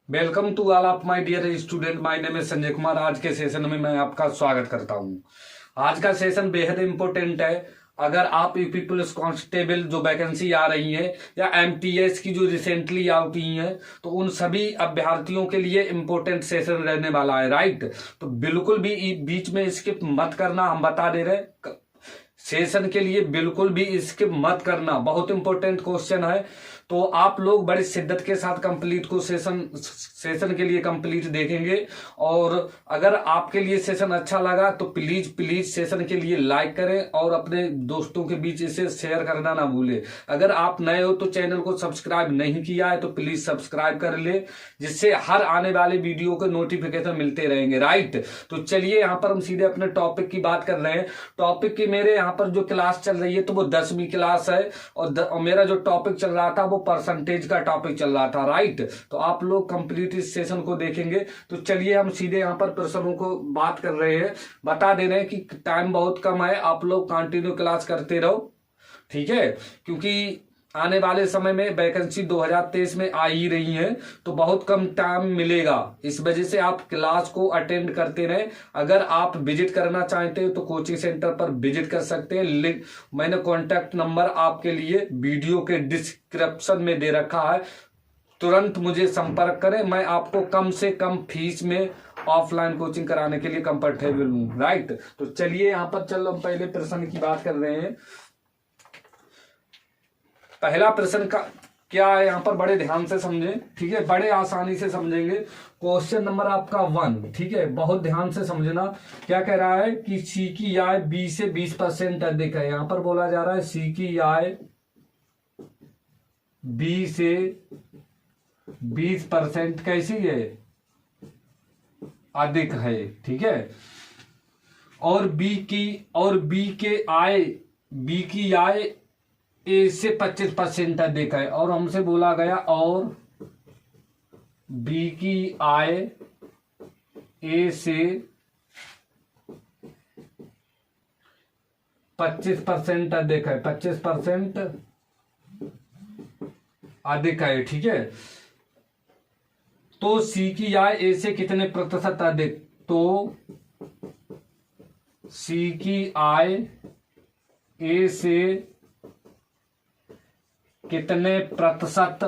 Welcome to all of my dear student. My name है संजय कुमार। आज के सेशन में मैं आपका स्वागत करता हूं। आज का सेशन बेहद इंपॉर्टेंट है। अगर आप यूपी पुलिस कांस्टेबल जो वैकेंसी आ रही है या एमटीएस की जो रिसेंटली आउट हुई है, तो उन सभी अभ्यर्थियों के लिए इंपॉर्टेंट सेशन रहने वाला है। राइट, तो बिल्कुल भी बीच में स्किप मत करना। हम बता दे रहे सेशन के लिए बिल्कुल भी स्किप मत करना, बहुत इंपॉर्टेंट क्वेश्चन है। तो आप लोग बड़ी शिद्दत के साथ कंप्लीट को सेशन के लिए कंप्लीट देखेंगे। और अगर आपके लिए सेशन अच्छा लगा तो प्लीज प्लीज सेशन के लिए लाइक करें और अपने दोस्तों के बीच इसे शेयर करना ना भूले। अगर आप नए हो तो चैनल को सब्सक्राइब नहीं किया है तो प्लीज सब्सक्राइब कर ले, जिससे हर आने वाले वीडियो के नोटिफिकेशन मिलते रहेंगे। राइट, तो चलिए यहाँ पर हम सीधे अपने टॉपिक की बात कर रहे हैं। टॉपिक की मेरे यहाँ पर जो क्लास चल रही है तो वो 10वीं क्लास है और मेरा जो टॉपिक चल रहा था वो परसेंटेज का टॉपिक चल रहा था। राइट, तो आप लोग कंप्लीट इस सेशन को देखेंगे। तो चलिए हम सीधे यहाँ पर प्रश्नों को बात कर रहे हैं। बता दे रहे हैं कि टाइम बहुत कम है, आप लोग कंटिन्यू क्लास करते रहो, ठीक है। क्योंकि आने वाले समय में वैकेंसी 2023 में आ ही रही है, तो बहुत कम टाइम मिलेगा। इस वजह से आप क्लास को अटेंड करते रहें। अगर आप विजिट करना चाहते हो तो कोचिंग सेंटर पर विजिट कर सकते हैं। लिंक मैंने कॉन्टैक्ट नंबर आपके लिए वीडियो के डिस्क्रिप्शन में दे रखा है, तुरंत मुझे संपर्क करें। मैं आपको कम से कम फीस में ऑफलाइन कोचिंग कराने के लिए कंफर्टेबल हूँ। राइट, तो चलिए यहाँ पर चलो हम पहले प्रश्न की बात कर रहे हैं। पहला प्रश्न का क्या है यहाँ पर, बड़े ध्यान से समझें, ठीक है, बड़े आसानी से समझेंगे। क्वेश्चन नंबर आपका 1, ठीक है, बहुत ध्यान से समझना। क्या कह रहा है कि सी की आय बी से 20% अधिक है। यहाँ पर बोला जा रहा है सी की आय बी से 20% कैसी है, अधिक है, ठीक है। और बी की आय ए से 25% अधिक है। और हमसे बोला गया और बी की आय ए से 25% अधिक है, 25% अधिक है, ठीक है। तो सी की आय ए से कितने प्रतिशत अधिक, तो सी की आय ए से कितने प्रतिशत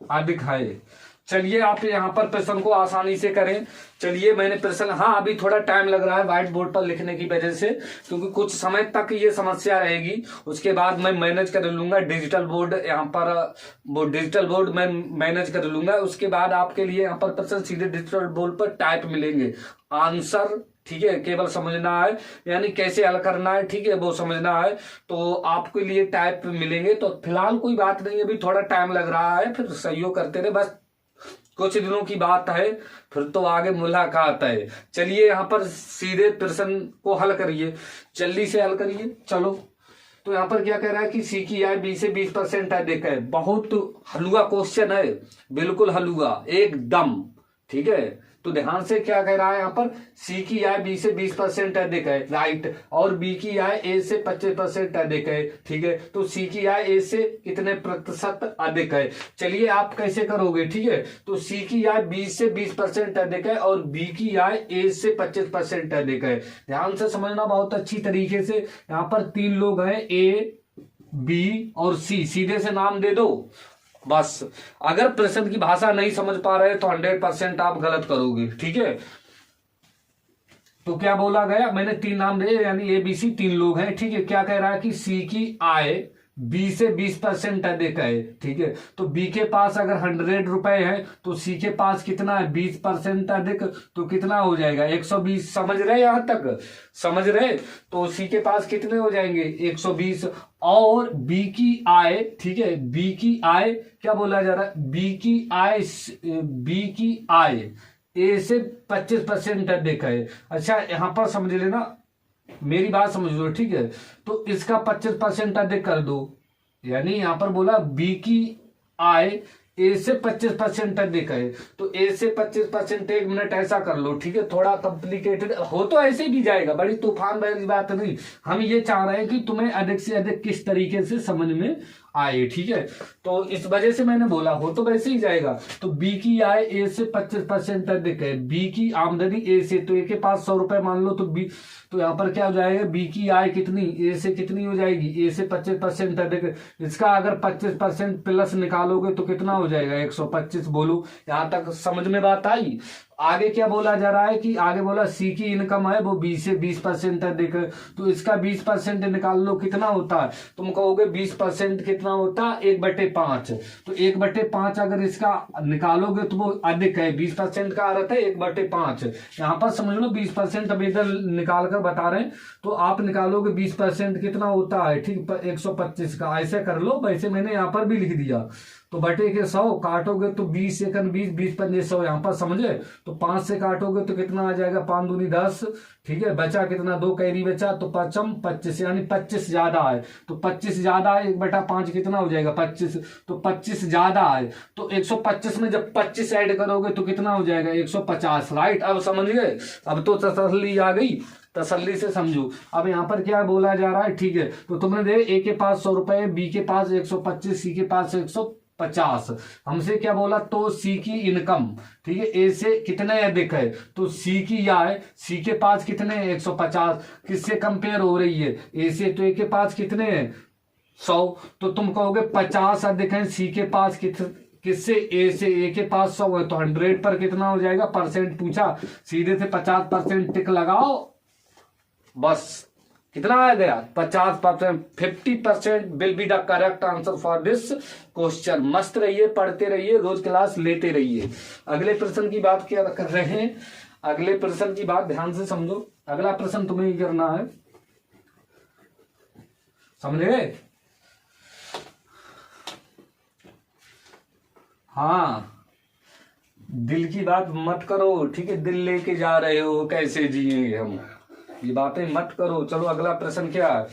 अधिक है। चलिए आप यहां पर प्रश्न को आसानी से करें। चलिए मैंने प्रश्न, हाँ अभी थोड़ा टाइम लग रहा है व्हाइट बोर्ड पर लिखने की वजह से, क्योंकि कुछ समय तक ये समस्या रहेगी। उसके बाद मैं मैनेज कर लूंगा डिजिटल बोर्ड, यहाँ पर वो डिजिटल बोर्ड मैं मैनेज कर लूंगा। उसके बाद आपके लिए यहाँ पर प्रश्न सीधे डिजिटल बोर्ड पर टाइप मिलेंगे, आंसर, ठीक है, केवल समझना है, यानी कैसे हल करना है, ठीक है, वो समझना है। तो आपके लिए टाइप मिलेंगे। तो फिलहाल कोई बात नहीं, अभी थोड़ा टाइम लग रहा है, फिर सहयोग करते रहे, बस कुछ दिनों की बात है, फिर तो आगे मुलाकात है। चलिए यहाँ पर सीधे प्रश्न को हल करिए, जल्दी से हल करिए। चलो, तो यहाँ पर क्या कह रहा है कि सी की आय बी से 20% अधिक है। बहुत हलुआ क्वेश्चन है, बिल्कुल हलुआ एकदम, ठीक है। तो ध्यान से क्या कह रहा है यहाँ पर, सी की आय बी से 20% अधिक है, राइट, और बी की आय ए से 25% अधिक है, ठीक है। तो सी की आय ए से कितने प्रतिशत अधिक है। चलिए आप कैसे करोगे, ठीक है। तो सी की आय बी से 20% अधिक है और बी की आय ए से 25% अधिक है। ध्यान से समझना बहुत अच्छी तरीके से। यहाँ पर 3 लोग हैं, ए बी और सी, सीधे से नाम दे दो बस। अगर प्रश्न की भाषा नहीं समझ पा रहे तो 100% आप गलत करोगे, ठीक है। तो क्या बोला गया, मैंने 3 नाम दिए, यानी ए बी सी 3 लोग हैं, ठीक है। क्या कह रहा है कि सी की आय बी से 20% अधिक है, ठीक है। तो बी के पास अगर 100 रुपए है तो सी के पास कितना है, 20% अधिक, तो कितना हो जाएगा 120। समझ रहे, यहां तक समझ रहे। तो सी के पास कितने हो जाएंगे 120। और बी की आय, ठीक है, बी की आय क्या बोला जा रहा है, बी की आय ए से 25% अधिक है। अच्छा यहां पर समझ लेना, मेरी बात समझ लो, ठीक है। तो इसका 25% अधिक कर दो, यानी यहां पर बोला बी की आय ए से 25% अधिक है, तो ए से 25%, 1 मिनट ऐसा कर लो, ठीक है। थोड़ा कॉम्प्लिकेटेड हो तो ऐसे भी जाएगा, बड़ी तूफान वाली बात नहीं। हम ये चाह रहे हैं कि तुम्हें अधिक से अधिक किस तरीके से समझ में आए, ठीक है। तो इस वजह से मैंने बोला हो तो वैसे ही जाएगा। तो बी की आय ए से 25% अधिक है, बी की आमदनी ए से, तो ए के पास 100 रुपए मान लो, तो बी, तो यहाँ पर क्या हो जाएगा, बी की आय कितनी, ए से कितनी हो जाएगी, ए से 25% अधिक। इसका अगर 25% प्लस निकालोगे तो कितना हो जाएगा, 125। बोलो यहाँ तक समझ में बात आई। आगे क्या बोला जा रहा है कि आगे बोला सी की इनकम है वो बी से 20% अधिक है, तो इसका 20% निकाल लो, कितना होता है। तुम कहोगे 20% कितना होता है, 1/5। तो 1/5 अगर इसका निकालोगे तो वो अधिक है, 20% का अर्थ है 1/5। यहाँ पर समझ लो 20% अब इधर निकाल कर बता रहे हैं, तो आप निकालोगे 20% कितना होता है, ठीक 125 का, ऐसे कर लो। वैसे मैंने यहाँ पर भी लिख दिया, तो बटे के 100 काटोगे तो 20 एकन 20, 20 पंजे 100, यहाँ पर समझे। तो 5 से काटोगे तो कितना आ जाएगा, 5 दूनी 10, ठीक है। बचा कितना, 2 कैरी बचा, तो 5 25, यानी 25 ज्यादा है। तो 25 ज्यादा है, 1/5 कितना हो जाएगा, 25। तो 25 ज्यादा है, तो 125 में जब 25 ऐड करोगे तो कितना हो जाएगा, 150, राइट। अब समझ गए, अब तो तसल्ली आ गई, तसल्ली से समझो। अब यहाँ पर क्या बोला जा रहा है, ठीक है। तो तुमने दे ए के पास 100 रुपए, बी के पास 125, सी के पास 150। हमसे क्या बोला, तो सी की इनकम, ठीक है, ए से कितने अधिक है, तो सी की आय, सी के पास कितने हैं, 150। किससे कंपेयर हो रही है, ए से, तो ए के पास कितने हैं, 100। तो तुम कहोगे 50 अधिक है, सी के पास किससे, ए से, ए के पास 100 है, तो 100 पर कितना हो जाएगा, परसेंट पूछा, सीधे से 50% टिक लगाओ, बस कितना आ गया, 50%। 50% will be the correct answer for this question. मस्त रहिए, पढ़ते रहिए, रोज क्लास लेते रहिए। अगले प्रश्न की बात क्या कर रहे हैं, अगले प्रश्न की बात ध्यान से समझो। अगला प्रश्न तुम्हें ही करना है, समझे। हाँ, दिल की बात मत करो, ठीक है। दिल लेके जा रहे हो, कैसे जिएंगे हम, ये बातें मत करो। चलो अगला प्रश्न क्या है,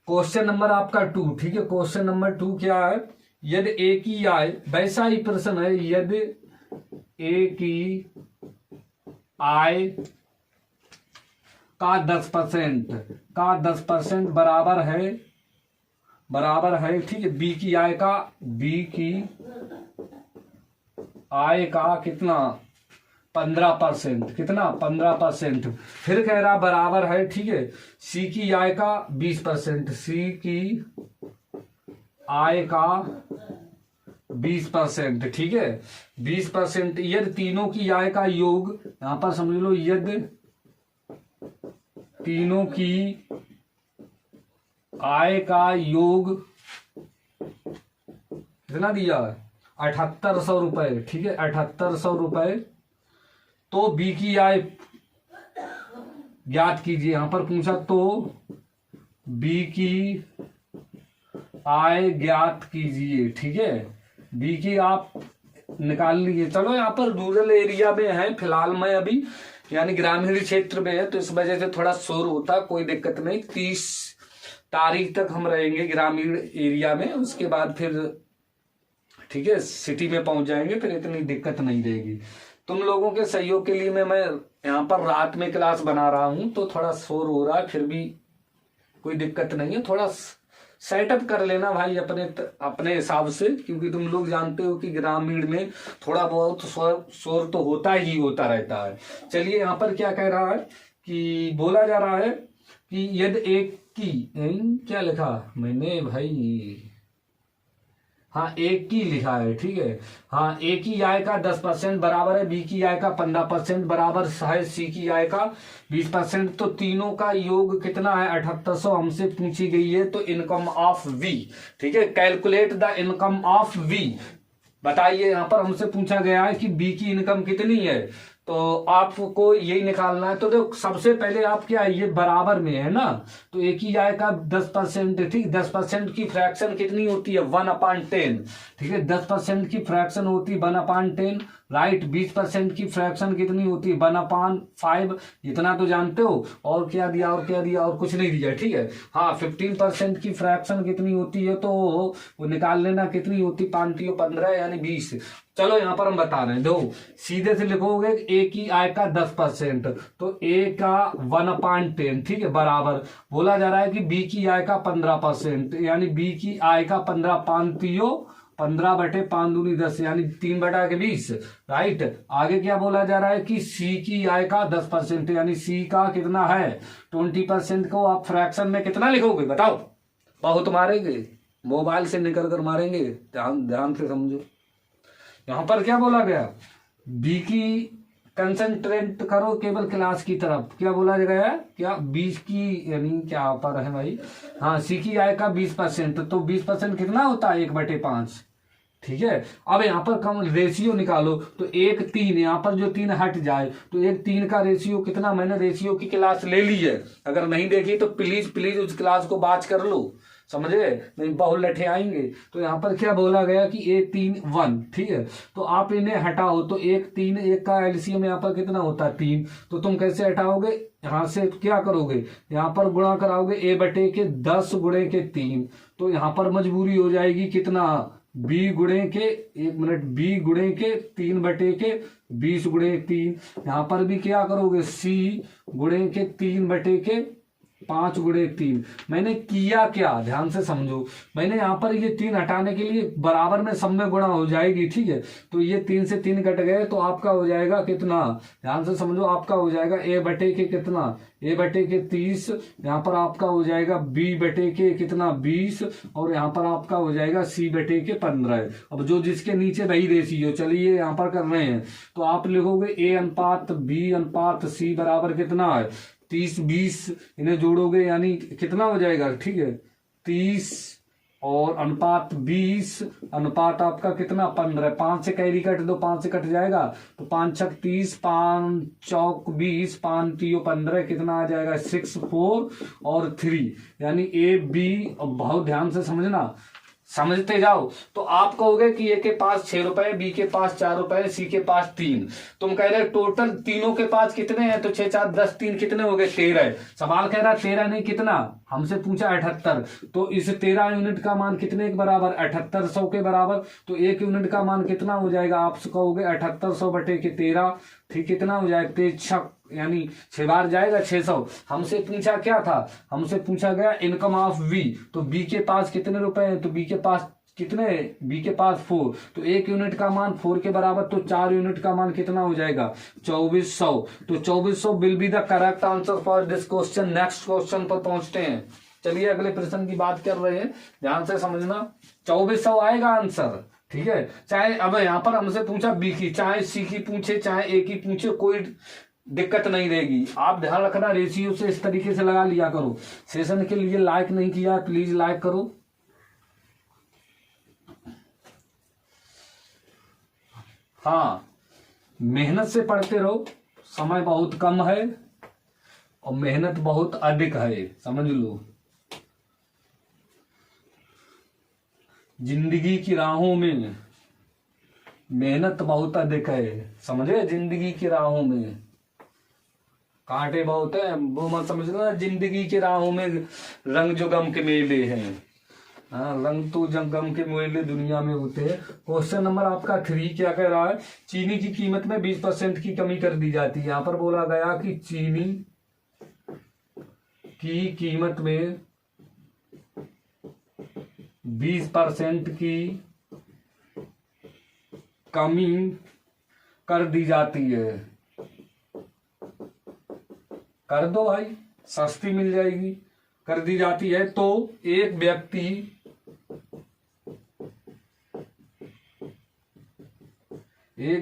क्वेश्चन नंबर आपका 2, ठीक है। क्वेश्चन नंबर 2 क्या है, यदि ए की आय, वैसा ही प्रश्न है, यदि ए की आय का 10% बराबर है, ठीक है, बी की आय का कितना, 15%, कितना 15%। फिर कह रहा बराबर है, ठीक है, सी की आय का 20%, सी की आय का 20%, ठीक है, 20%। यदि तीनों की आय का योग, यहां पर समझ लो, यदि तीनों की आय का योग कितना दिया है, 7800 रुपए, ठीक है, 7800 रुपए, तो बी की आय ज्ञात कीजिए। यहां पर पूछा तो बी की आय ज्ञात कीजिए, ठीक है। बी की आप निकाल लीजिए। चलो यहाँ पर रूरल एरिया में है फिलहाल, मैं अभी यानी ग्रामीण क्षेत्र में है, तो इस वजह से थोड़ा शोर होता, कोई दिक्कत नहीं। 30 तारीख तक हम रहेंगे ग्रामीण एरिया में, उसके बाद फिर ठीक है सिटी में पहुंच जाएंगे, फिर इतनी दिक्कत नहीं रहेगी। तुम लोगों के सहयोग के लिए मैं यहाँ पर रात में क्लास बना रहा हूं, तो थोड़ा शोर हो रहा है, फिर भी कोई दिक्कत नहीं है। थोड़ा सेटअप कर लेना भाई अपने हिसाब से, क्योंकि तुम लोग जानते हो कि ग्रामीण में थोड़ा बहुत शोर तो होता ही होता रहता है। चलिए यहाँ पर क्या कह रहा है कि बोला जा रहा है कि यदि एक की, क्या लिखा मैंने भाई, हाँ एक की लिखा है, ठीक है। हाँ, ए की आय का 10% बराबर है, बी की आय का 15% बराबर है, सी की आय का 20%, तो तीनों का योग कितना है, 7800 हमसे पूछी गई है। तो इनकम ऑफ वी, ठीक है, calculate the income of V, बताइए। यहाँ पर हमसे पूछा गया है कि बी की इनकम कितनी है, तो आपको यही निकालना है। तो देखो सबसे पहले आप क्या, ये बराबर में है ना, तो एक ही आय का 10%, ठीक, 10% की फ्रैक्शन कितनी होती है, 1/10, ठीक है, 10% की फ्रैक्शन होती है 1/10, राइट। 20% की फ्रैक्शन कितनी होती है, 1/5, इतना तो जानते हो। और क्या दिया, और क्या दिया, और कुछ नहीं दिया, ठीक है। हाँ, 15% की फ्रैक्शन कितनी होती है, तो वो निकाल लेना, कितनी होती, 5 15 यानी 20। चलो यहाँ पर हम बता रहे हैं, दो सीधे से लिखोगे ए की आय का 10%, तो ए का 1/10, ठीक है, बराबर बोला जा रहा है कि बी की आय का 15%, यानी बी की आय का 15, 15/5 दूनी 10, यानी 3/20, राइट। आगे क्या बोला जा रहा है कि सी की आय का 10%, यानी सी का कितना है 20%। को आप फ्रैक्शन में कितना लिखोगे बताओ, बहुत मारेंगे, मोबाइल से निकल कर मारेंगे, ध्यान ध्यान से समझो। यहां पर क्या बोला गया, बी की कंसंट्रेट करो केवल क्लास की तरफ, क्या बोला गया, क्या 20 की, यानी क्या पर है भाई, हाँ, सी की आय का 20%, तो 20% कितना होता है 1/5, ठीक है। अब यहाँ पर कम रेशियो निकालो, तो 1/3, यहाँ पर जो 3 हट जाए तो 1/3 का रेशियो कितना, मैंने रेशियो की क्लास ले ली है, अगर नहीं देखी तो प्लीज प्लीज उस क्लास को बात कर लो, समझे, नहीं बहुत लठे आएंगे। तो यहाँ पर क्या बोला गया कि 1/3 ठीक है, तो आप इन्हें हटाओ, तो 1/3, एक का एलसीएम यहाँ पर कितना होता है 3, तो तुम कैसे हटाओगे, यहां से क्या करोगे, यहाँ पर गुणा कराओगे a/के 10 गुणे के 3, तो यहाँ पर मजबूरी हो जाएगी कितना, बी गुणे के, एक मिनट, बी गुणे के 3/के 20 गुणे 3, यहाँ पर भी क्या करोगे, सी गुणे के 3/के 5 गुणे 3। मैंने किया क्या, ध्यान से समझो, मैंने यहाँ पर ये 3 हटाने के लिए बराबर में सब में गुणा हो जाएगी, ठीक है, तो ये 3 से 3 कट गए, तो आपका हो जाएगा कितना, ध्यान से समझो, आपका हो जाएगा a/के कितना, a/के 30, यहाँ पर आपका हो जाएगा b/के कितना 20, और यहाँ पर आपका हो जाएगा c/के 15। अब जो जिसके नीचे वही रेशियो, चलिए यहाँ पर कर रहे हैं, तो आप लिखोगे a/b/c बराबर कितना है 30/20, इन्हें जोड़ोगे यानी कितना हो जाएगा, ठीक है, 30 और अनुपात 20, अनुपात आपका कितना 15, 5 से कैरी कट दो, 5 से कट जाएगा, तो 5 छक 30, 5 चौक 20, 5 3 15, कितना आ जाएगा 6 4 और 3, यानी ए बी। बहुत ध्यान से समझना, समझते जाओ, तो आप कहोगे कि ए के पास 6 रुपए, बी के पास 4 रुपए, सी के पास 3, तुम कह रहे टोटल तीनों के पास कितने हैं, तो 6 4 10 3 कितने हो गए 13। सवाल कह रहा 13 नहीं, कितना, हमसे पूछा 78, तो इस 13 यूनिट का मान कितने के बराबर, 7800 के बराबर, तो 1 यूनिट का मान कितना हो जाएगा, आप कहोगे 7800/13, ठीक, कितना हो जाएगा 13, यानी 6 बार जाएगा 600। हमसे पूछा क्या था, हमसे पूछा गया इनकम ऑफ बी, तो बी के पास कितने रुपए हैं, तो बी के पास कितने, बी के पास 4, तो 1 यूनिट का मान 4 के बराबर, तो 4 यूनिट का मान कितना हो जाएगा 2400, तो 2400 will be the correct answer for this question. Next question पर पहुंचते हैं, चलिए अगले प्रश्न की बात कर रहे हैं, ध्यान से समझना, 2400 आएगा आंसर, ठीक है। चाहे अब यहाँ पर हमसे पूछा बी की, चाहे सी की पूछे, चाहे ए की पूछे, कोई दिक्कत नहीं रहेगी। आप ध्यान रखना, रेशियो से इस तरीके से लगा लिया करो। सेशन के लिए लाइक नहीं किया, प्लीज लाइक करो। हाँ, मेहनत से पढ़ते रहो, समय बहुत कम है और मेहनत बहुत अधिक है, समझ लो। जिंदगी की राहों में मेहनत बहुत अधिक है, समझे, जिंदगी की राहों में कांटे बहुत है, वो मत समझना, जिंदगी की राहों में रंग जो गम के मेले हैं, हाँ, रंग तो गम के मेले दुनिया में होते हैं। क्वेश्चन नंबर आपका 3 क्या कह रहा है, चीनी की कीमत में 20% की कमी कर दी जाती है। यहाँ पर बोला गया कि चीनी की कीमत में 20% की कमी कर दी जाती है, कर दो भाई, सस्ती मिल जाएगी, कर दी जाती है। तो एक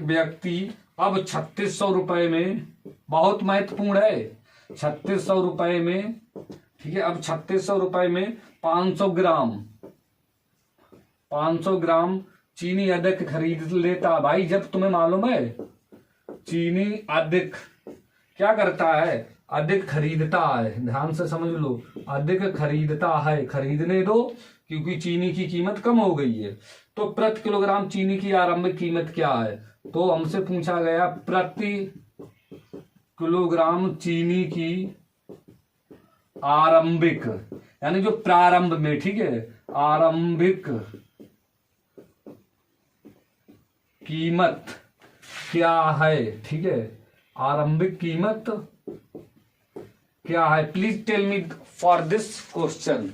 व्यक्ति अब 3600 रुपए में, बहुत महत्वपूर्ण है, 3600 रुपए में, ठीक है, अब 3600 रुपए में 500 ग्राम चीनी अधिक खरीद लेता। भाई जब तुम्हें मालूम है चीनी अधिक क्या करता है, अधिक खरीदता है, ध्यान से समझ लो, अधिक खरीदता है, खरीदने दो क्योंकि चीनी की कीमत कम हो गई है। तो प्रति किलोग्राम चीनी की आरंभिक कीमत क्या है? तो हमसे पूछा गया प्रति किलोग्राम चीनी की आरंभिक, यानी जो प्रारंभ में, ठीक है, आरंभिक कीमत क्या है, ठीक है, आरंभिक कीमत क्या है? Please tell me for this question.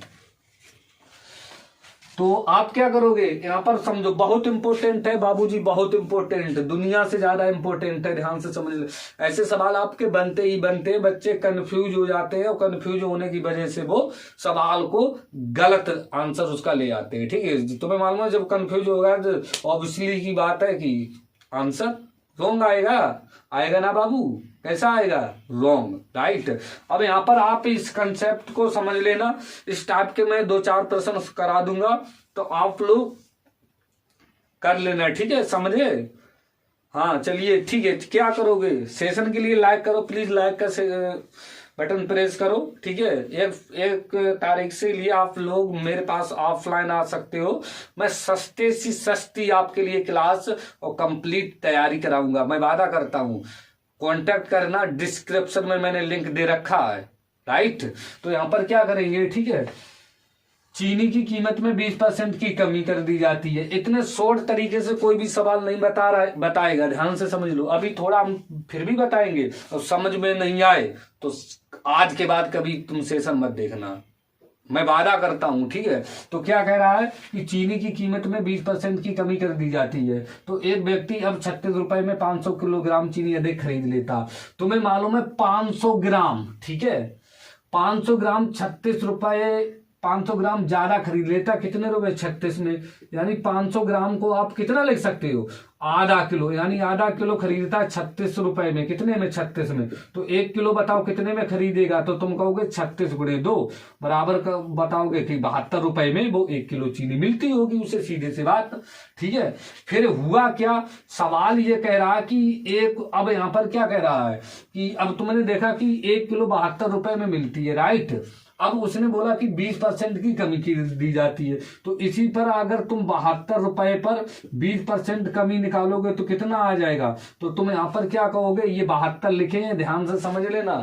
तो आप क्या करोगे यहां पर, समझो, बहुत इंपॉर्टेंट है बाबूजी, बहुत इंपॉर्टेंट, दुनिया से ज्यादा इंपॉर्टेंट है, ध्यान से समझ ले। ऐसे सवाल आपके बनते ही बनते हैं, बच्चे कंफ्यूज हो जाते हैं और कंफ्यूज होने की वजह से वो सवाल को गलत आंसर उसका ले आते हैं, ठीक है। तुम्हें मालूम है जब कंफ्यूज होगा तो ऑब्वियसली की बात है कि आंसर रॉन्ग आएगा, आएगा ना बाबू? कैसा आएगा? Wrong, right. अब यहां पर आप इस कंसेप्ट को समझ लेना, इस टाइप के मैं 2-4 प्रश्न करा दूंगा तो आप लोग कर लेना, ठीक है, समझे? हाँ चलिए ठीक है। क्या करोगे? सेशन के लिए लाइक करो प्लीज, लाइक का बटन प्रेस करो, ठीक है। एक तारीख से लिए आप लोग मेरे पास ऑफलाइन आ सकते हो। मैं सस्ते सी सस्ती आपके लिए क्लास और कंप्लीट तैयारी कराऊंगा, मैं वादा करता हूं। कांटेक्ट करना, डिस्क्रिप्शन में मैंने लिंक दे रखा है, राइट। तो यहां पर क्या करेंगे, ठीक है, चीनी की कीमत में 20% की कमी कर दी जाती है। इतने शॉर्ट तरीके से कोई भी सवाल नहीं बताएगा, ध्यान से समझ लो। अभी थोड़ा हम फिर भी बताएंगे और समझ में नहीं आए तो आज के बाद कभी तुम सेशन मत देखना, मैं वादा करता हूं, ठीक है। तो क्या कह रहा है कि चीनी की कीमत में 20% की कमी कर दी जाती है। तो एक व्यक्ति अब 36 रुपए में 500 किलोग्राम चीनी अधिक खरीद लेता। तुम्हें मालूम है 500 ग्राम, ठीक है, 500 ग्राम 36 रुपए, 500 ग्राम ज्यादा खरीद लेता, कितने रुपए? 36 में। यानी 500 ग्राम को आप कितना लिख सकते हो? आधा किलो, यानी आधा किलो खरीदता है 36 रुपए में, कितने में? 36 में। तो 1 किलो बताओ कितने में खरीदेगा? तो तुम कहोगे 36 गुणे 2 बराबर बताओगे कि 72 रुपए में वो 1 किलो चीनी मिलती होगी उसे, सीधे सी बात, ठीक है। फिर हुआ क्या, सवाल ये कह रहा है कि अब यहां पर क्या कह रहा है कि अब तुमने देखा कि 1 किलो 72 रुपए में मिलती है, राइट। अब उसने बोला कि 20% की कमी की दी जाती है। तो इसी पर अगर तुम 72 रुपए पर 20% कमी निकालोगे तो कितना आ जाएगा? तो तुम यहां पर क्या कहोगे? ये 72 लिखे हैं, ध्यान से समझ लेना।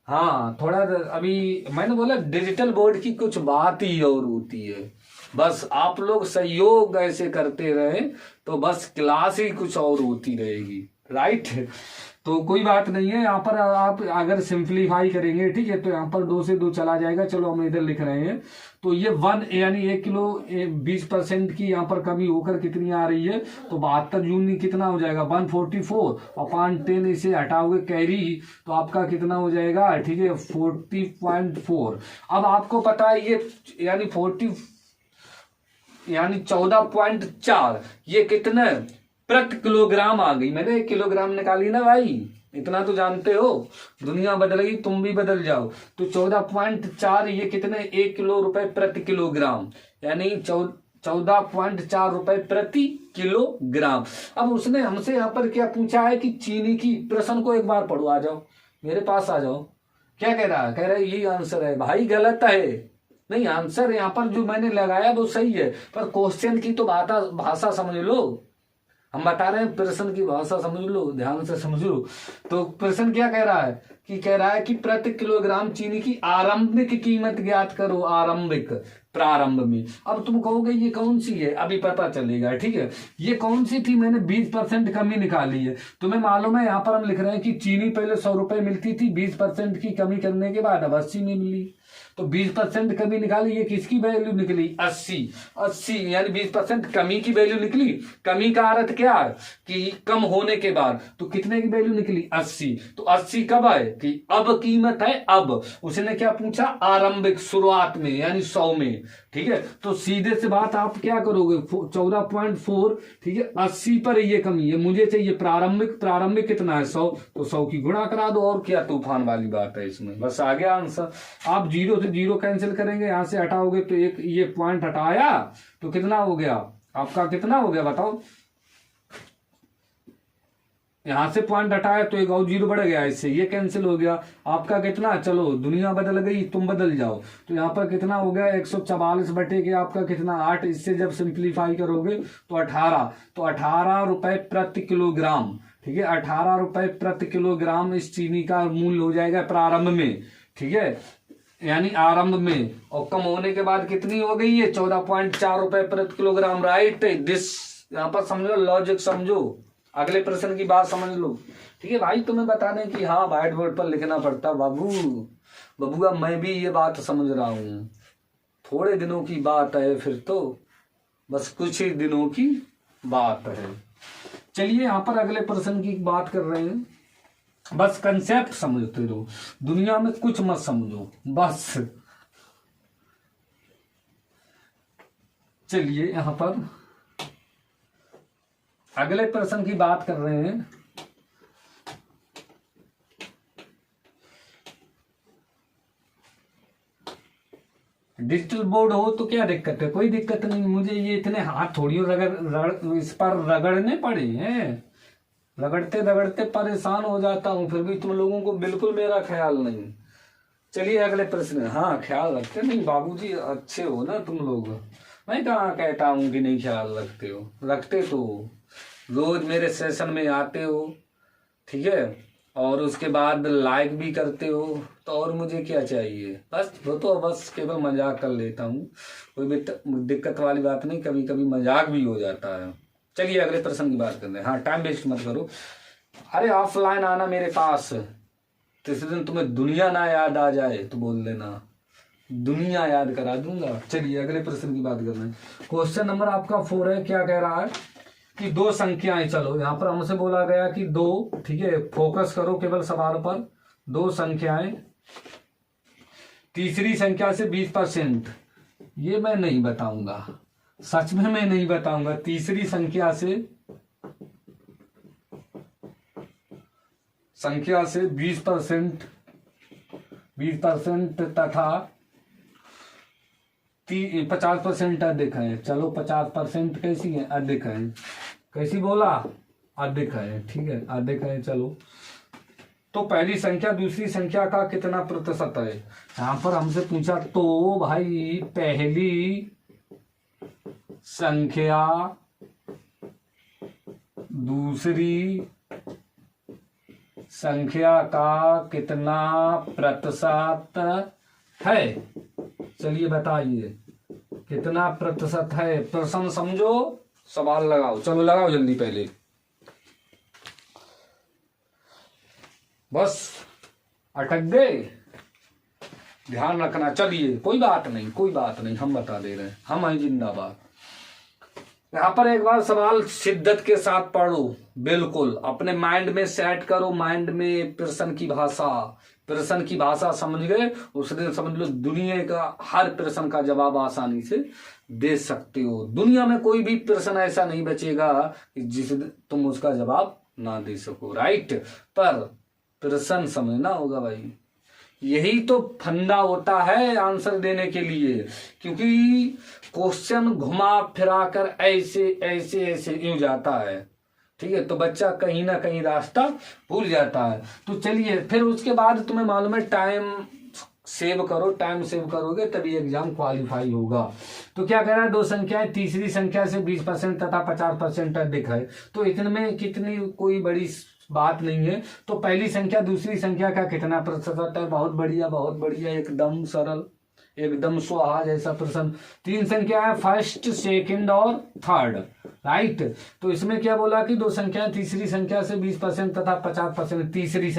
हाँ थोड़ा अभी मैंने बोला डिजिटल बोर्ड की कुछ बात ही और होती है, बस आप लोग सहयोग ऐसे करते रहे तो बस क्लास ही कुछ और होती रहेगी, राइट। तो कोई बात नहीं है, यहाँ पर आप अगर सिंप्लीफाई करेंगे, ठीक है, तो यहाँ पर 2 से 2 चला जाएगा। चलो हम इधर लिख रहे हैं। तो ये 1 यानी 1 किलो 20% की यहाँ पर कमी होकर कितनी आ रही है? तो 72 जून कितना हो जाएगा? 144 और 510 इसे हटाओगे कैरी, तो आपका कितना हो जाएगा? ठीक है 40.4। अब आपको पता है ये यानी 14.4 ये कितने प्रति किलोग्राम आ गई। मैंने 1 किलोग्राम निकाली ना भाई, इतना तो जानते हो। दुनिया बदल गई, तुम भी बदल जाओ। तो 14.4 ये कितने? 1 किलो रुपए प्रति किलोग्राम, यानी 14.4 रुपए प्रति किलोग्राम। अब उसने हमसे यहाँ पर क्या पूछा है कि चीनी की, प्रश्न को एक बार पढ़ो, आ जाओ मेरे पास आ जाओ। क्या कह रहा है? कह रहा है यही आंसर है। भाई गलत है, नहीं, आंसर यहाँ पर जो मैंने लगाया वो सही है, पर क्वेश्चन की तो भाषा समझ लो। हम बता रहे हैं प्रश्न की भाषा समझ लो, ध्यान से समझ लो। तो प्रश्न क्या कह रहा है कि कह रहा है कि प्रति किलोग्राम चीनी की आरंभिक कीमत ज्ञात करो, आरंभिक, प्रारंभ में। अब तुम कहोगे ये कौन सी है? अभी पता चलेगा, ठीक है। ये कौन सी थी? मैंने 20% कमी निकाली है। तुम्हें मालूम है यहाँ पर हम लिख रहे हैं कि चीनी पहले 100 रुपए मिलती थी, 20% की कमी करने के बाद अब 80 में मिली। तो 20% कमी निकाली, ये किसकी वैल्यू निकली? 80 यानी 20% कमी की वैल्यू निकली। कमी का अर्थ क्या है कि कम होने के बाद। तो कितने की वैल्यू निकली? 80। तो 80 कब आए कि अब कीमत है अब। उसने क्या पूछा? आरंभिक, शुरुआत में, यानी 100 में, ठीक है। तो सीधे से बात आप क्या करोगे? 14.4, ठीक है, 80 पर ये कमी है, मुझे चाहिए प्रारंभिक। प्रारंभिक कितना है? 100। तो 100 की गुणा करा दो, और क्या तूफान वाली बात है इसमें, बस आ गया आंसर। आप 0 से 0 कैंसिल करेंगे, यहां से हटाओगे तो एक ये पॉइंट हटाया तो कितना हो गया आपका? कितना हो गया बताओ? यहाँ से पॉइंट हटाया तो एक और जीरो बढ़ गया, इससे ये कैंसिल हो गया। आपका कितना, चलो दुनिया बदल गई, तुम बदल जाओ। तो यहाँ पर कितना हो गया 144 बटे के आपका कितना 8, इससे जब सिंप्लीफाई करोगे तो 18, तो 18 रुपए प्रति किलोग्राम। ठीक है, 18 रुपए प्रति किलोग्राम इस चीनी का मूल्य हो जाएगा प्रारंभ में। ठीक है, यानी आरंभ में, और कम होने के बाद कितनी हो गई है 14.4 रुपए प्रति किलोग्राम। राइट दिस, यहाँ पर समझो, लॉजिक समझो, अगले प्रश्न की बात समझ लो। ठीक है भाई, तुम्हें बताने की हाँ व्हाइट बोर्ड पर लिखना पड़ता बबुआ, मैं भी ये बात समझ रहा हूं, थोड़े दिनों की बात है, फिर तो बस कुछ ही दिनों की बात है। चलिए यहाँ पर अगले प्रश्न की बात कर रहे हैं। बस कंसेप्ट समझते रहो, दुनिया में कुछ मत समझो बस। चलिए यहाँ पर अगले प्रश्न की बात कर रहे हैं। डिजिटल बोर्ड हो तो क्या दिक्कत है, कोई दिक्कत नहीं। मुझे ये इतने हाथ थोड़ी इस पर रगड़ने पड़े हैं, रगड़ते रगड़ते परेशान हो जाता हूं, फिर भी तुम लोगों को बिल्कुल मेरा ख्याल नहीं। चलिए अगले प्रश्न। हाँ ख्याल रखते नहीं बाबूजी, अच्छे हो ना तुम लोग, मैं कहाँ कहता हूं कि नहीं ख्याल रखते हो, रखते तो रोज मेरे सेशन में आते हो। ठीक है, और उसके बाद लाइक भी करते हो, तो और मुझे क्या चाहिए। बस वो तो बस केवल मजाक कर लेता हूँ, कोई भी दिक्कत वाली बात नहीं, कभी कभी मजाक भी हो जाता है। चलिए अगले प्रश्न की बात करते हैं। हाँ टाइम वेस्ट मत करो, अरे ऑफलाइन आना मेरे पास, तीसरे दिन तुम्हें दुनिया ना याद आ जाए तो बोल देना, दुनिया याद करा दूंगा। चलिए अगले प्रश्न की बात कर रहे हैं। क्वेश्चन नंबर आपका 4 है। क्या कह रहा है कि दो संख्याएं, चलो यहाँ पर हमसे बोला गया कि दो, ठीक है फोकस करो केवल सवाल पर, दो संख्याएं, तीसरी संख्या से 20%, ये मैं नहीं बताऊंगा, सच में मैं नहीं बताऊंगा। तीसरी संख्या से 20% तथा 50% अधिक है। चलो 50% कैसी है, अधिक है, कैसी बोला, अधिक है। ठीक है अधिक है। चलो तो पहली संख्या दूसरी संख्या का कितना प्रतिशत है, यहां पर हमसे पूछा। तो भाई पहली संख्या दूसरी संख्या का कितना प्रतिशत है, चलिए बताइए कितना प्रतिशत है। प्रश्न समझो, सवाल लगाओ, चलो लगाओ जल्दी, पहले बस अटक गए, ध्यान रखना। चलिए कोई बात नहीं, कोई बात नहीं, हम बता दे रहे हैं, हम हैं जिंदाबाद। यहां पर एक बार सवाल शिद्दत के साथ पढ़ो, बिल्कुल अपने माइंड में सेट करो, माइंड में प्रश्न की भाषा समझ गए, उस दिन समझ लो दुनिया का हर प्रश्न का जवाब आसानी से दे सकते हो। दुनिया में कोई भी प्रश्न ऐसा नहीं बचेगा जिस तुम उसका जवाब ना दे सको। राइट, पर प्रश्न समझना होगा भाई, यही तो फंडा होता है आंसर देने के लिए, क्योंकि क्वेश्चन घुमा फिरा कर ऐसे ऐसे ऐसे यूं जाता है। ठीक है, तो बच्चा कहीं ना कहीं रास्ता भूल जाता है। तो चलिए फिर उसके बाद तुम्हें मालूम है टाइम सेव करो, टाइम सेव करोगे तभी एग्जाम क्वालिफाई होगा। तो क्या कह रहा है, दो संख्याएं तीसरी संख्या से 20% तथा 50% अधिक है। तो इतने कितनी कोई बड़ी बात नहीं है। तो पहली संख्या दूसरी संख्या का कितना प्रतिशत है, बहुत बढ़िया बहुत बढ़िया, एकदम सरल, एकदम स्वाहा जैसा प्रश्न। तीन संख्या है, फर्स्ट सेकंड और थर्ड। राइट, तो इसमें क्या बोला कि दो संख्याएं तीसरी संख्या से 20% तथा 50%। तीसरी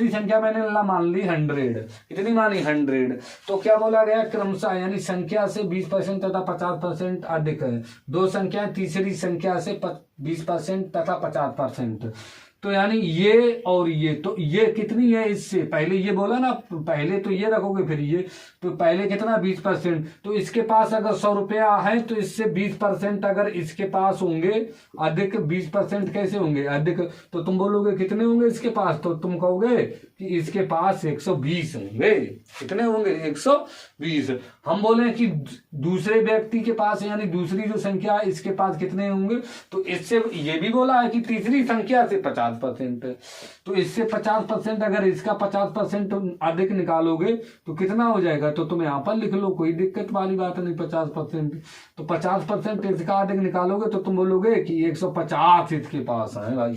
संख्या मैंने मान ली 100, कितनी मानी 100। तो क्या बोला गया, क्रमशः यानी संख्या से 20% तथा 50% अधिक है। दो संख्याएं तीसरी संख्या से 20% तथा 50%। तो यानी ये और ये, तो ये कितनी है, इससे पहले ये बोला ना, पहले तो ये रखोगे फिर ये, तो पहले कितना 20%। तो इसके पास अगर 100 रुपया है तो इससे 20% अगर इसके पास होंगे अधिक, 20% कैसे होंगे अधिक, तो तुम बोलोगे कितने होंगे इसके पास, तो तुम कहोगे कि इसके पास 120 होंगे। कितने होंगे? 120। हम बोले कि दूसरे व्यक्ति के पास यानी दूसरी जो संख्या है इसके पास कितने होंगे, तो इससे ये भी बोला है कि तीसरी संख्या से 50% है, तो इससे 50%, अगर इसका 50% अधिक निकालोगे तो कितना हो जाएगा, तो तुम यहाँ पर लिख लो, कोई दिक्कत वाली बात नहीं। 50%, तो 50% इसका अधिक निकालोगे तो तुम बोलोगे कि 150 इसके पास है भाई।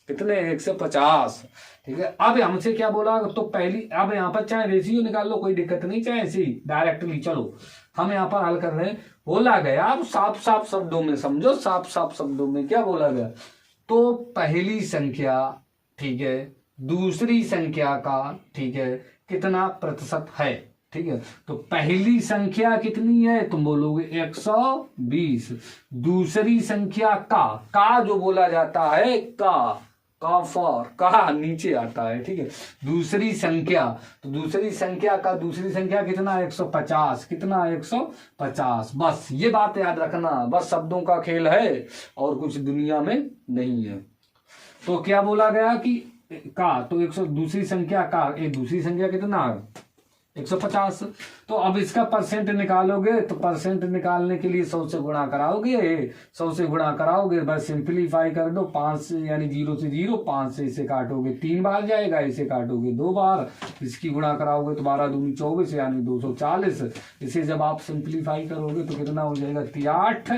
कितने? 150। ठीक है, अब हमसे क्या बोला, तो पहली, अब यहाँ पर चाहे रेशियो निकाल लो, कोई दिक्कत नहीं, चाहे ऐसे ही डायरेक्टली। चलो हम यहाँ पर हल कर रहे हैं। बोला गया, अब साफ साफ शब्दों में समझो, साफ साफ शब्दों में क्या बोला गया, तो पहली संख्या, ठीक है, दूसरी संख्या का, ठीक है, कितना प्रतिशत है। ठीक है, तो पहली संख्या कितनी है, तुम बोलोगे 120। दूसरी संख्या का जो बोला जाता है, का फॉर का नीचे आता है। ठीक है, दूसरी संख्या, तो दूसरी संख्या का दूसरी संख्या कितना? 150। कितना? 150। बस ये बात याद रखना, बस शब्दों का खेल है और कुछ दुनिया में नहीं है। तो क्या बोला गया कि का, तो 100, दूसरी संख्या का, एक दूसरी संख्या कितना? 150। तो अब इसका परसेंट निकालोगे, तो परसेंट निकालने के लिए 100 से गुणा कराओगे, 100 से गुणा कराओगे, बस सिंप्लीफाई कर दो। 5 से यानी 0 से 0, 5 से इसे काटोगे 3 बार जाएगा, इसे काटोगे 2 बार, इसकी गुणा कराओगे तो 12 दूनी 24 यानी 240। इसे जब आप सिंप्लीफाई करोगे तो कितना हो जाएगा? 8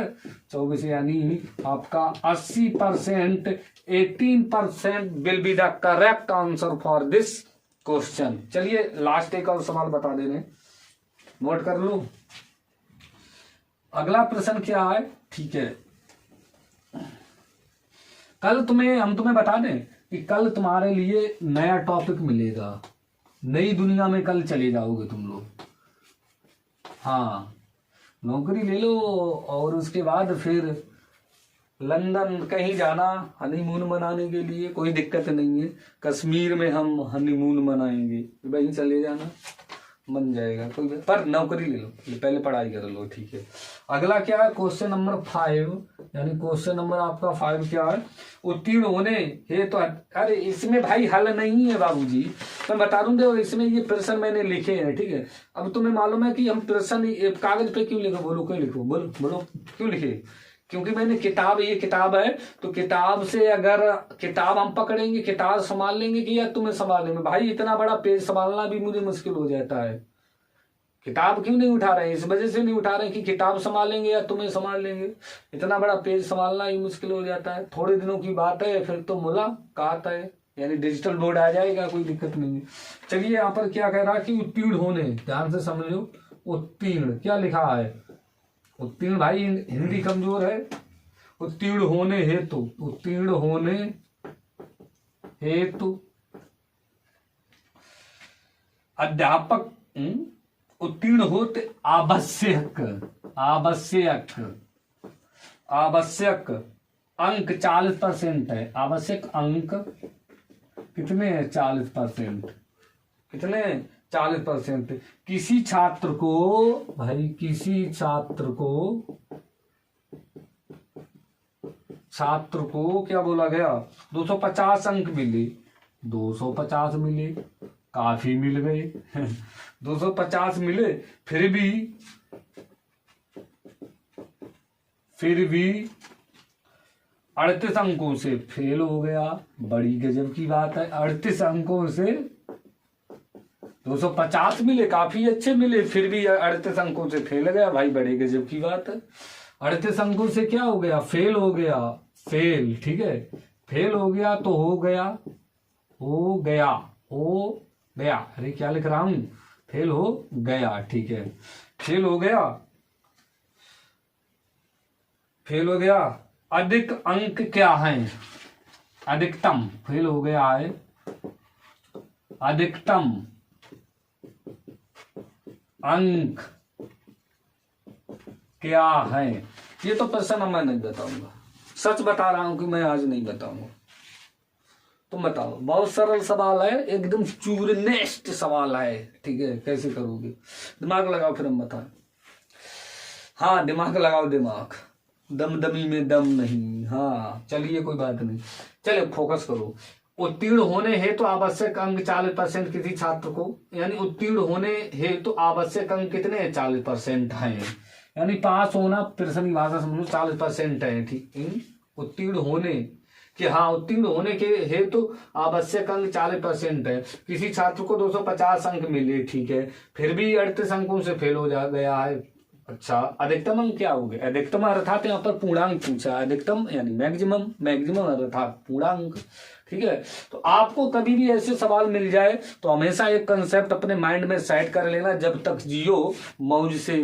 24 यानी आपका 80%, 18% will be the correct answer for this question. चलिए लास्ट एक और सवाल बता दे रहे, नोट कर लो। अगला प्रश्न क्या है, ठीक है, कल हम तुम्हें बता दें कि कल तुम्हारे लिए नया टॉपिक मिलेगा, नई दुनिया में कल चले जाओगे तुम लोग। हाँ, नौकरी ले लो और उसके बाद फिर लंदन कहीं जाना हनीमून मनाने के लिए, कोई दिक्कत नहीं है। कश्मीर में हम हनीमून मनाएंगे, वहीं चले जाना, बन जाएगा कोई, पर नौकरी ले लो, पहले पढ़ाई कर लो। ठीक है, अगला क्या है, क्वेश्चन नंबर 5, यानी क्वेश्चन नंबर आपका 5 क्या है, उत्तीर्ण होने हे तो, अरे इसमें भाई हल नहीं है बाबूजी, मैं बता दूं, देखो इसमें ये प्रश्न मैंने लिखे हैं। ठीक है, अब तुम्हें मालूम है कि हम प्रश्न कागज पे क्यों लिखो, बोलो क्यों लिखो, बोलो क्यों लिखे, क्योंकि मैंने किताब, ये किताब है, तो किताब से अगर किताब हम पकड़ेंगे, किताब संभाल लेंगे कि या तुम्हें संभाल लेंगे, भाई इतना बड़ा पेज संभालना भी मुझे मुश्किल हो जाता है। किताब क्यों नहीं उठा रहे हैं, इस वजह से नहीं उठा रहे हैं कि किताब संभालेंगे या तुम्हें संभाल लेंगे, इतना बड़ा पेज संभालना ही मुश्किल हो जाता है। थोड़े दिनों की बात है, फिर तो मुलाकात है, यानी डिजिटल बोर्ड आ जाएगा, कोई दिक्कत नहीं है। चलिए यहाँ पर क्या कह रहा है कि उत्तीर्ण होने, ध्यान से समझो, उत्तीर्ण क्या लिखा है, उत्तीर्ण, भाई हिंदी कमजोर है। उत्तीर्ण होने हेतु, उत्तीर्ण होने हेतु अध्यापक, उत्तीर्ण होते आवश्यक, आवश्यक अंक 40% है। आवश्यक अंक कितने हैं? 40%। कितने? 40%। किसी छात्र को, भाई किसी छात्र को क्या बोला गया, 250 अंक मिले, 250 मिले, काफी मिल गए 250 मिले, फिर भी 38 अंकों से फेल हो गया। बड़ी गजब की बात है, 38 अंकों से 250 मिले, काफी अच्छे मिले, फिर भी 38 अंकों से फेल गया, भाई बड़ी गजब की बात है। 38 अंकों से क्या हो गया? फेल हो गया, फेल। ठीक है, फेल हो गया तो हो गया, अरे क्या लिख रहा हूं, फेल हो गया। ठीक है, फेल हो गया, अधिक अंक क्या है, अधिकतम, फेल हो गया है, अधिकतम अंक क्या है, ये तो प्रश्न मैं नहीं बताऊंगा, सच बता रहा हूं कि मैं आज नहीं बताऊंगा। तुम बताओ, बहुत सरल सवाल है, एकदम चूरनेस्ट सवाल है। ठीक है, कैसे करोगे, दिमाग लगाओ फिर हम बताएं। हाँ दिमाग लगाओ, दिमाग, दमदमी में दम नहीं। हाँ चलिए कोई बात नहीं, चलो फोकस करो। उत्तीर्ण होने हेतु आवश्यक अंक 40% किसी छात्र को, यानी उत्तीर्ण होने हेतु आवश्यक अंक कितने 40% हैं, यानी पास होना प्रश्न भाषा समझो 40% है। ठीक, उत्तीर्ण होने कि हाँ उत्तीर्ण होने के हेतु आवश्यक अंक 40% है। किसी छात्र को 250 अंक मिले, ठीक है, फिर भी 38 अंकों से फेल हो जा गया है। अच्छा, अधिकतम अंक क्या हो गया? अधिकतम अर्थात यहाँ पर पूर्णांक पूछा, अधिकतम यानी मैक्सिमम, मैक्सिमम अर्थात पूर्णांक। ठीक है, तो आपको कभी भी ऐसे सवाल मिल जाए तो हमेशा एक कंसेप्ट अपने माइंड में सेट कर लेना, जब तक जियो मौज से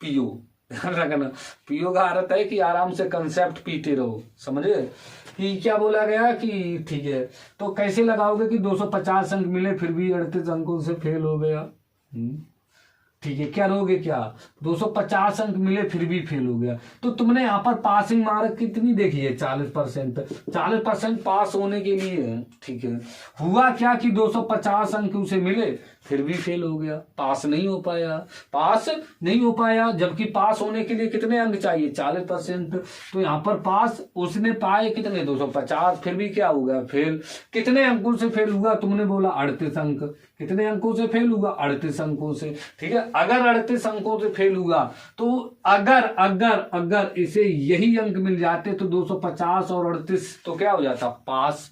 पियो। ध्यान रखना, पियो का अर्थ है कि आराम से कंसेप्ट पीते रहो, समझे कि क्या बोला गया कि ठीक है। तो कैसे लगाओगे कि 250 अंक मिले फिर भी 38 अंकों से फेल हो गया? ठीक है, क्या लोगे? क्या 250 अंक मिले फिर भी फेल हो गया, तो तुमने यहाँ पर पासिंग मार्क कितनी देखी है? 40%। 40% पास होने के लिए। ठीक है, हुआ क्या कि 250 अंक उसे मिले फिर भी फेल हो गया, पास नहीं हो पाया, पास नहीं हो पाया, जबकि पास होने के लिए कितने अंक चाहिए? 40%। तो यहाँ पर पास उसने पाए कितने? 250, फिर भी क्या हो गया? फेल। कितने अंकों से फेल हुआ? तुमने बोला 38 अंक। कितने अंकों से फेल हुआ? 38 अंकों से। ठीक है, अगर 38 अंकों से फेल हुआ तो अगर अगर अगर इसे यही अंक मिल जाते तो 250 और 38 तो क्या हो जाता? पास।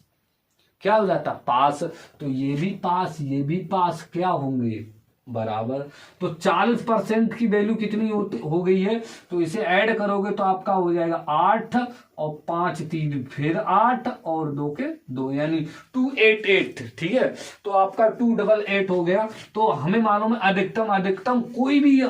क्या हो जाता? पास। तो ये भी पास, ये भी पास, क्या होंगे? बराबर। तो 40% की वैल्यू कितनी हो गई है? तो इसे ऐड करोगे तो आपका हो जाएगा 8 और 5 3 फिर 8 और 2 के 2, यानी 288। ठीक है, तो आपका 288 हो गया। तो हमें मालूम है अधिकतम, अधिकतम कोई भी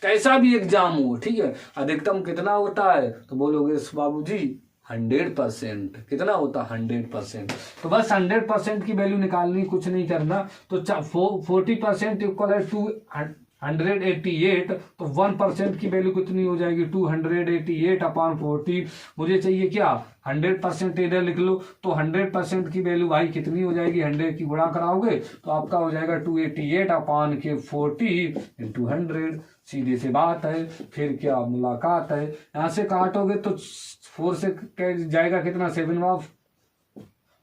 कैसा भी एग्जाम हो, ठीक है, अधिकतम कितना होता है? तो बोलोगे बाबूजी 100%। कितना होता? 100%। तो बस 100% की वैल्यू निकालनी, कुछ नहीं करना। तो 40% इक्वल है 288। तो 1% की वैल्यू कितनी हो जाएगी? 288/40। मुझे चाहिए क्या? 100%। इधर लिख लो। तो 100% की वैल्यू भाई कितनी हो जाएगी? 100 की गुणा कराओगे तो आपका हो जाएगा 288/40 × 100। सीधे से बात है, फिर क्या मुलाकात है। यहां से काटोगे तो 4 से जाएगा कितना? 7 बार,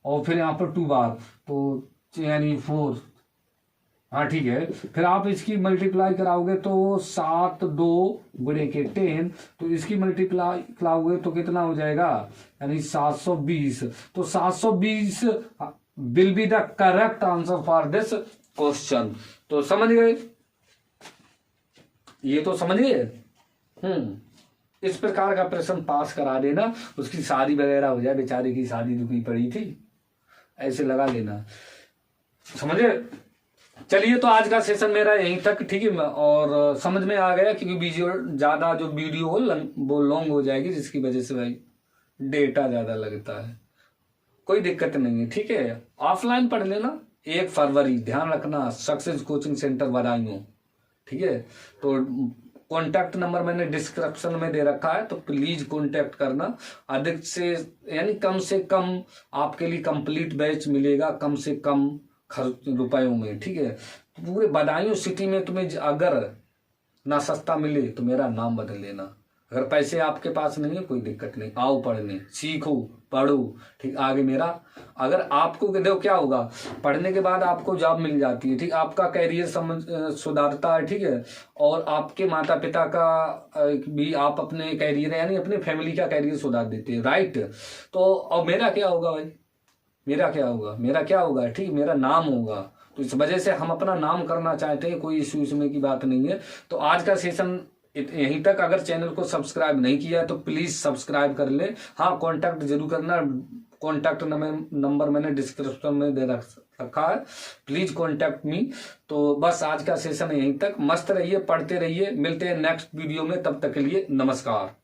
और फिर यहाँ पर 2 बार, तो यानी 4। हाँ ठीक है, फिर आप इसकी मल्टीप्लाई कराओगे तो 7 2 गुणे के 10, तो इसकी मल्टीप्लाई कराओगे तो कितना हो जाएगा? यानी 720। तो 720 will be the correct answer for this question. तो समझ गए? ये तो समझ गए। इस प्रकार का प्रश्न पास करा देना, उसकी शादी वगैरह हो जाए, बेचारे की शादी रुकी पड़ी थी, ऐसे लगा लेना, समझे? चलिए, तो आज का सेशन मेरा यहीं तक, ठीक है, और समझ में आ गया, क्योंकि वीडियो ज्यादा जो वीडियो हो वो लॉन्ग हो जाएगी, जिसकी वजह से भाई डेटा ज्यादा लगता है। कोई दिक्कत नहीं है, ठीक है, ऑफलाइन पढ़ लेना। 1 फरवरी, ध्यान रखना, सक्सेस कोचिंग सेंटर बदायूं, ठीक है। तो कॉन्टैक्ट नंबर मैंने डिस्क्रिप्शन में दे रखा है, तो प्लीज कॉन्टैक्ट करना। अधिक से यानी कम से कम आपके लिए कंप्लीट बैच मिलेगा, कम से कम रुपयों में, ठीक है। तो पूरे बदायूं सिटी में तुम्हें अगर ना सस्ता मिले तो मेरा नाम बदल लेना। अगर पैसे आपके पास नहीं है कोई दिक्कत नहीं, आओ पढ़ने, सीखो, पढ़ो, ठीक। आगे मेरा अगर आपको देखो क्या होगा, पढ़ने के बाद आपको जॉब मिल जाती है, ठीक, आपका कैरियर सुधारता है, ठीक है, और आपके माता पिता का भी आप अपने कैरियर यानी अपने फैमिली का कैरियर सुधार देते हैं, राइट। तो और मेरा क्या होगा भाई, मेरा क्या होगा, मेरा क्या होगा, ठीक, मेरा नाम होगा। तो इस वजह से हम अपना नाम करना चाहते हैं, कोई इश्यू इसमें की बात नहीं है। तो आज का सेशन यहीं तक। अगर चैनल को सब्सक्राइब नहीं किया है तो प्लीज सब्सक्राइब कर ले। हाँ, कांटेक्ट जरूर करना, कांटेक्ट नंबर मैंने डिस्क्रिप्शन में दे रखा है, प्लीज कांटेक्ट मी। तो बस आज का सेशन यहीं तक। मस्त रहिए, पढ़ते रहिए, मिलते हैं नेक्स्ट वीडियो में, तब तक के लिए नमस्कार।